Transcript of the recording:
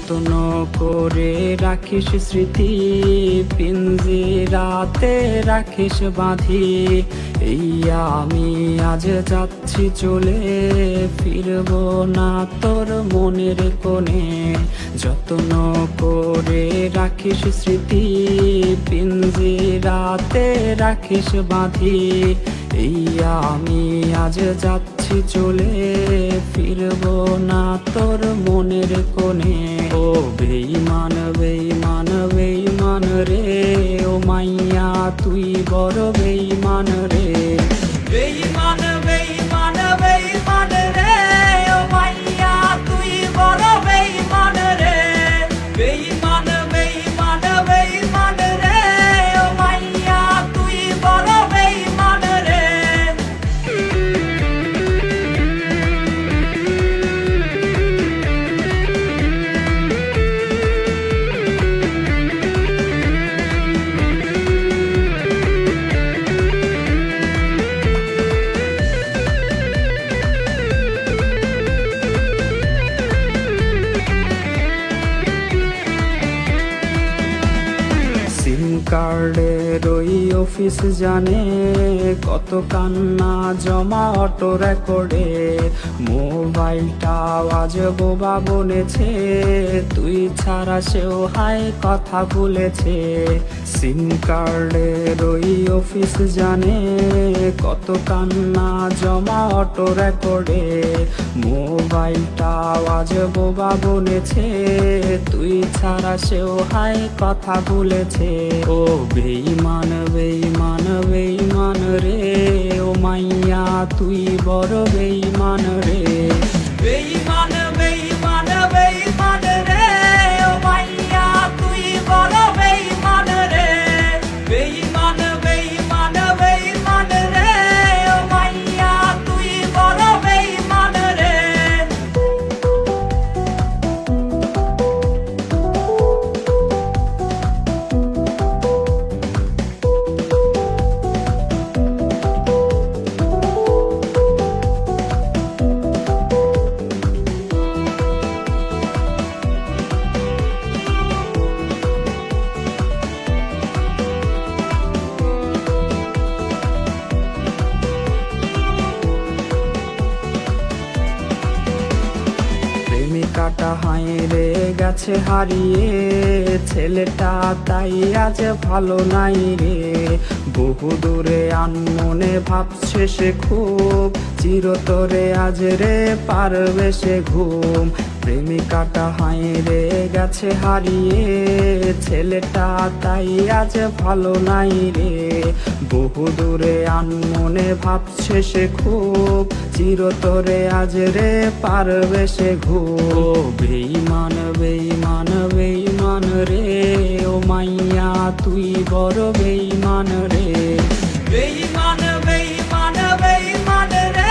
যত্ন করে রাখিস স্মৃতি, পিঞ্জিরাতে রাখিস বাঁধি। এই আমি আজ যাচ্ছি চলে, ফিরব না তোর মনের কোণে। যত্ন করে রাখিস স্মৃতি, পিঞ্জিরাতে রাখিস বাঁধি। এই আমি আজ যাচ্ছি চলে, ফিরব না তোর মনের কোণে। ও বেঈমান বেঈমান বেঈমান রে, ও মাইয়া তুই বড় বেঈমান রে। বেঈমান বেঈমান বেঈমান রে, ও মাইয়া তুই বড় বেঈমান রে। বেঈমান বেঈমান বেঈমান রে, ও মাইয়া তুই বড় বেঈমান রে। সিম কার্ডের ওই অফিস জানে, কত কান্না জমা অটো রেকর্ডে। মোবাইলটা আজ বোবা বনেছে, তুই ছাড়া সেও হাই কথা ভুলেছে। সিম কার্ডের ওই অফিস জানে, কত কান্না জমা অটো রেকর্ডে। মোবাইলটা আজ বোবা বনেছে, তুই ছাড়া সেও হাই কথা ভুলেছে। ও বেঈমান বেঈমান বেঈমান রে, ও মাইয়া তুই বড় বেঈমান রে। বেঈমান বেঈমান বেঈমান রে, ও মাইয়া তুই বড় বেঈমান রে। বেঈমান বেঈমান বেঈমান রে, ও মাইয়া তুই বড় বেঈমান রে। প্রেমিকাটা হায়রে গেছে হারিয়ে, ছেলেটা তাই আজ ভালো নাই রে। বহু দূরে আনমনে ভাবছে সে খুব, চিরতরে আজ রে পারবে সে ঘুম। প্রেমিকাটা হায়রে গেছে হারিয়ে, ছেলেটা তাই আজ ভালো নাই রে। বহু দূরে আনমনে ভাবছে সে খুব, চিরতরে আজ রে পারবে সে ঘুম। বেঈমান বেঈমান বেঈমান রে, ও মাইয়া তুই বড় বেঈমান রে। বেঈমান বেঈমান বেঈমান রে,